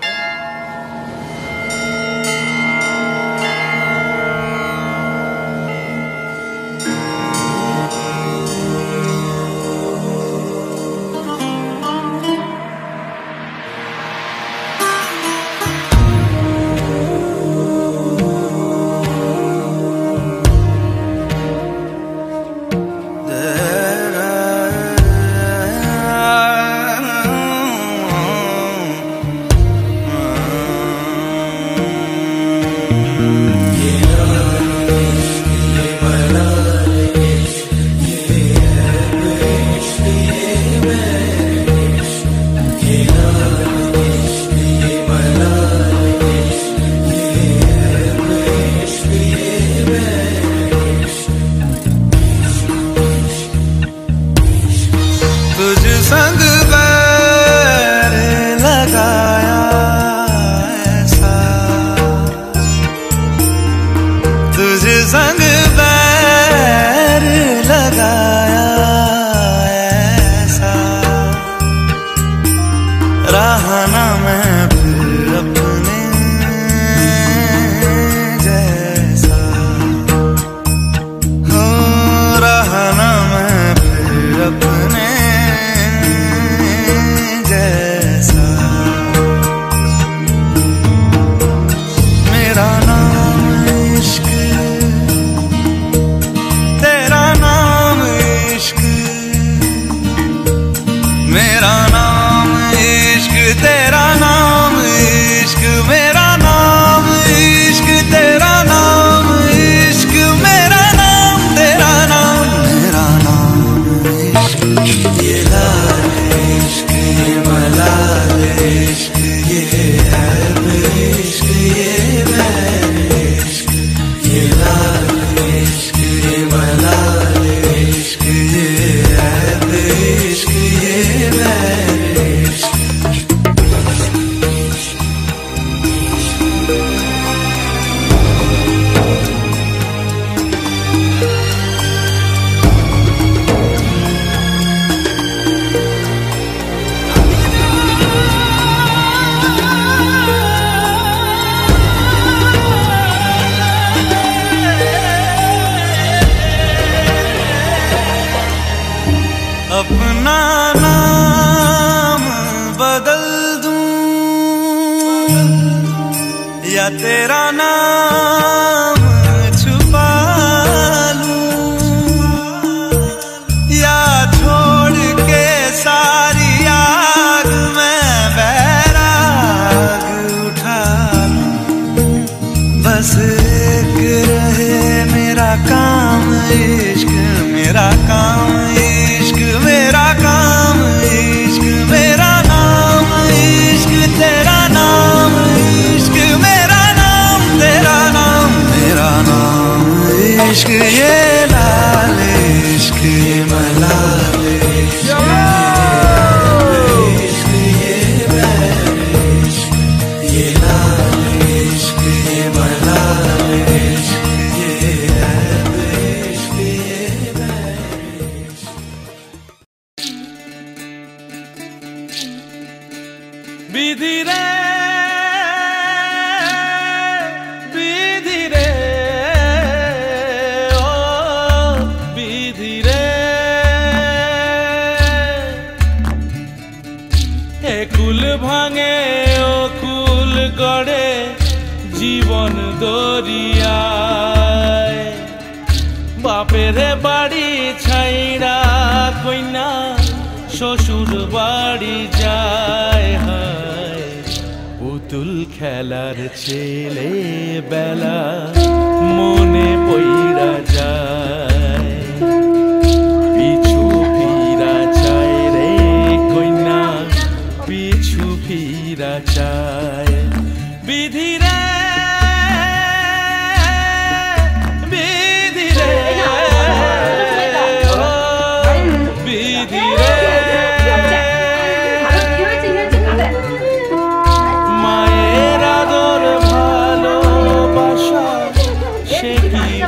अपना नाम बदल दूं या तेरा नाम छुपा लूं या छोड़ के सारी आग में बैराग उठा लूं। बस एक रहे मेरा काम इश्क, मेरा काम इश्क, मेरा काम इश्क, मेरा नाम इश्क, तेरा नाम इश्क, मेरा नाम तेरा नाम, मेरा नाम इश्क, ये लाल इश्क, ये मलाल इश्क, ये इश्क, ये लाल इश्क, ये मलाल इश्क, ये इश्क, ये विधि रे विधि रे ओ विधि रे ए कुल भांगे ओ कुल गड़े जीवन दरियाय बापेर बाड़ी छाइड़ा कइना শ্বশুর বাড়ি যায় হায় পুতুল খেলার ছেলে বেলা মনে পইড়া যায় পিছু ফিরা চায় রে কইনা পিছু ফিরা চায় বিধি রে বিধি রে বিধি রে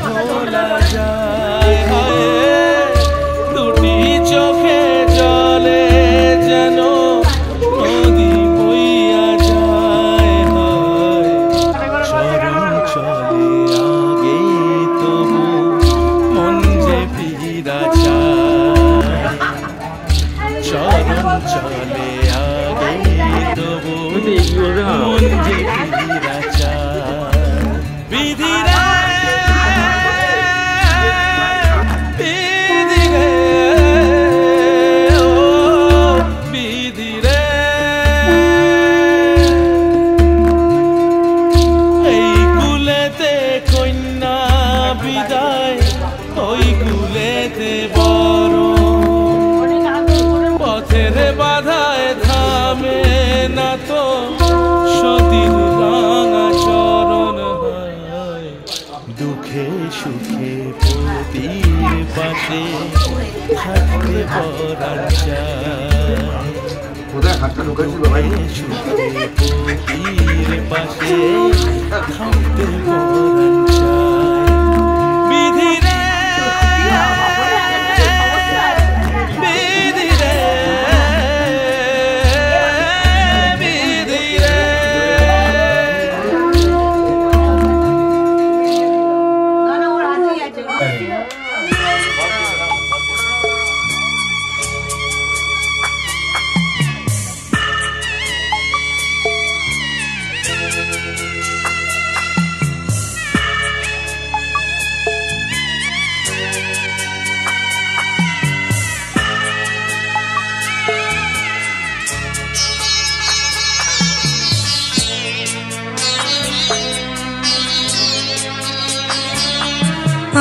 ভোলা যায় দুটি চোখে জলে যেন নদী বইয়া যায় চরণ চলে আগে তবু মন যে ফিরা চায় চরণ চলে আগে তবু মন যে ফিরা চায় বিধিরা সুখে পতির পাশে থাকতে পরাণ চায় সুখে পতির পাশে থাকতে পরাণ চায় বিধিরে বিধিরে বিধিরে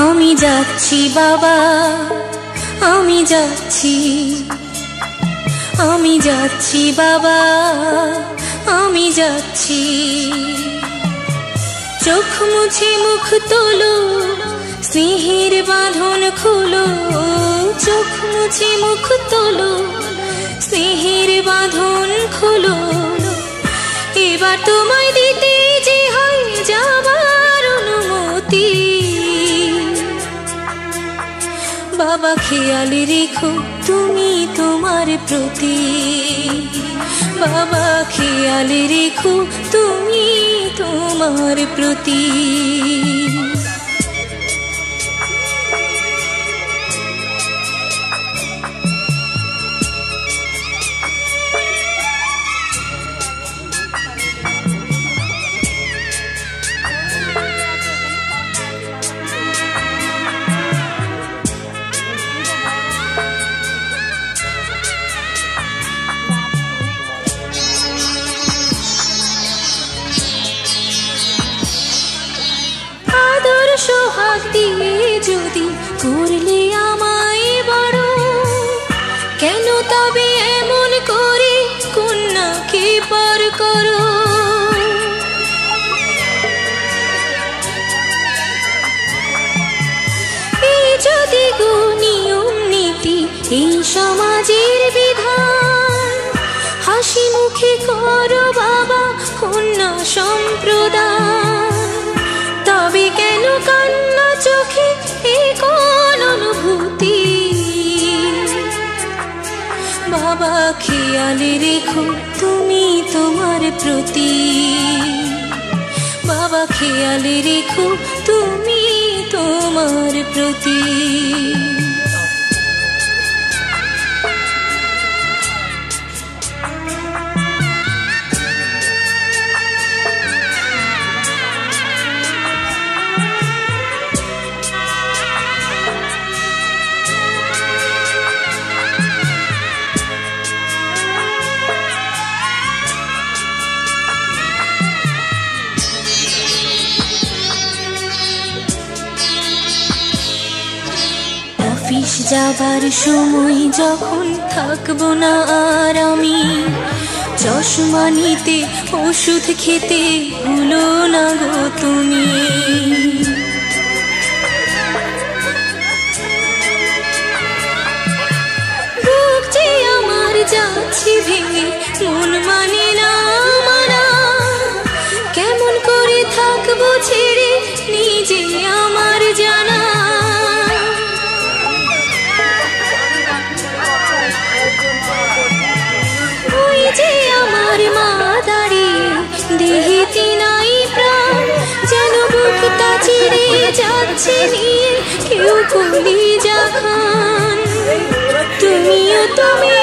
আমি যাচ্ছি বাবা আমি যাচ্ছি আমি যাচ্ছি বাবা আমি যাচ্ছি চোখ মুছে মুখ তোলো স্নেহের বাঁধন খোলো চোখ মুছে মুখ তোলো স্নেহের বাঁধন খোলো এবার তোমায় দিতে যে হয় যাবার অনুমতি বাবা খেয়াল রেখো তুমি তোমার প্রতি বাবা খেয়াল রেখো তুমি তোমার প্রতি সোহাগ দিয়ে যদি করলে আমায় বড় কেন তবে এমন করে কন্যাকে পর করো এই যদি গো নিয়ম নীতি এই সমাজের বিধান হাসি মুখে করো বাবা কন্যা সম্প্রদায় তবে কেন কান্না চোখে এই কোন অনুভূতি বাবা খেয়াল রেখো তুমি তোমার প্রতি বাবা খেয়াল রেখো তুমি তোমার প্রতি অফিস যাবার সময় যখন থাকবো না আর আমি চশমা নিতে ওষুধ খেতে ভুলো না গো তুমি বুক যে আমার যাচ্ছে ভেঙে মন মানে না মানা কেমন করে থাকবো ছেড়ে নিজে আমার যা যাচ্ছে নিয়ে কেউ কলি জাহান তুমিও তুমি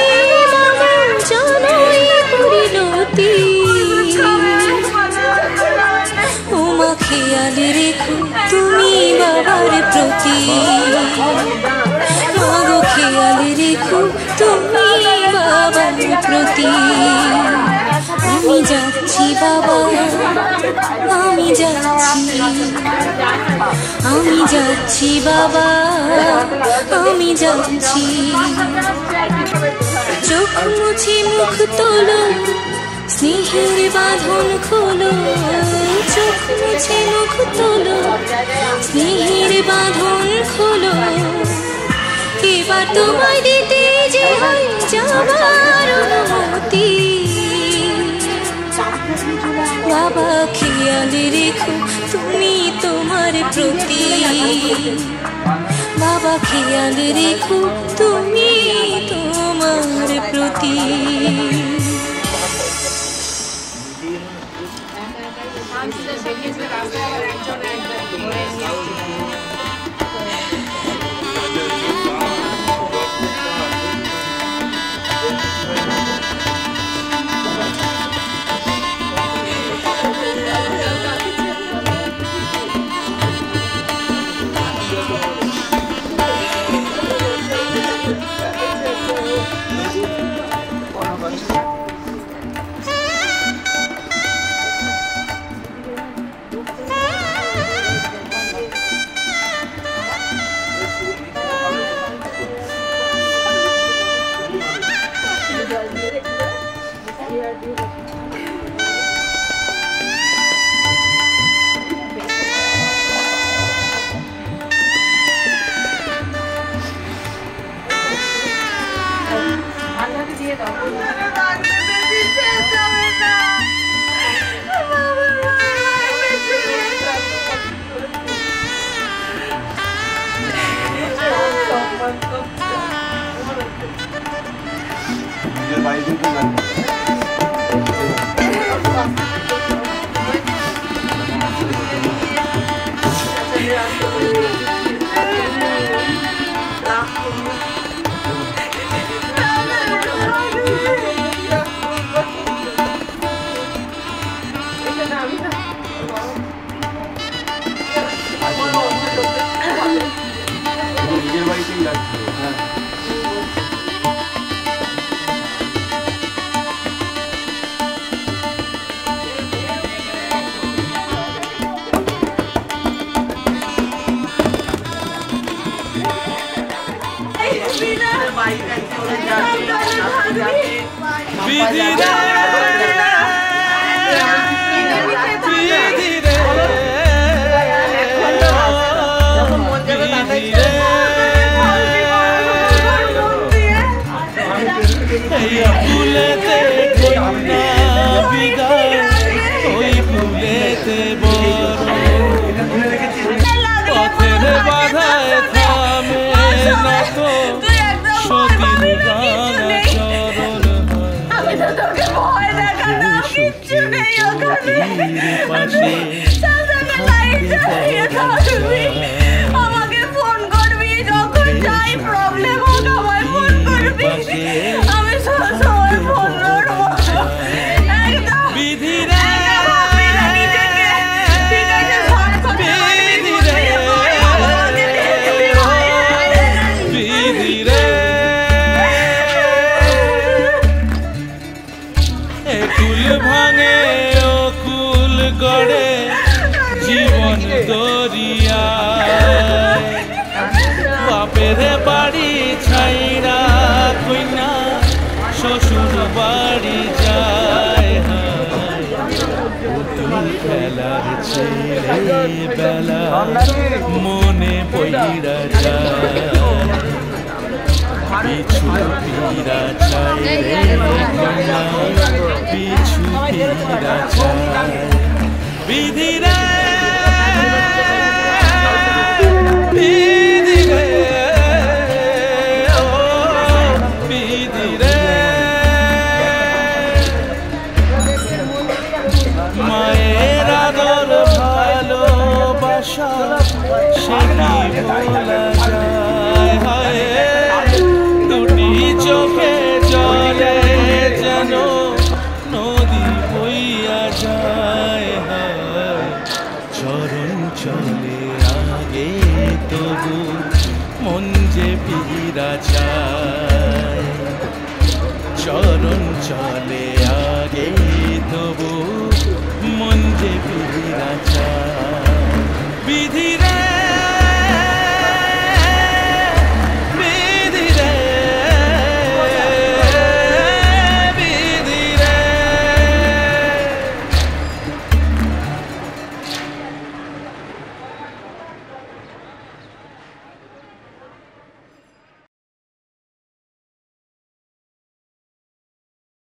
বাবা জানোই পরিণতি ওমা খেয়াল রেখো তুমি বাবার প্রতি মাগো খেয়াল রেখো তুমি বাবার প্রতি আমি যাচ্ছি বাবা আমি যাচ্ছি বাবা আমি যাচ্ছি চোখ মুছে মুখ তোলো স্নেহের বাঁধন খোলো চোখ মুছে মুখ তোলো স্নেহের বাঁধন খোলো এবার তোমায় দিতে যে হয় যাবার অনুমতি বাবা খেয়াল রেখো তুমি তোমার প্রতি বাবা খেয়াল রেখো তুমি তোমার প্রতি
আমাকে ফোন করবি যখন যাই প্রবলেম হোক আমায় ফোন করবি আমি সব সময় ফোন করবো একদম বিধিরা
জীবন দরিয়া বাপের বাড়ি ছাইরা কইনা শ্বশুর বাড়ি যায় খেলার ছেলে বেলা মনে পইরা যায় পিছু ফিরা চাই রে কইনা পিছু ফিরা চাই বিধিরা মায়ের আদর ভালোবাসা ভোলা যায় হায় দুটি চোখে জলে যেন নদী বইয়া যায় হায় চরণ চলে আগে তবু মন যে ফিরা চায় চরণ চলে আগে তবু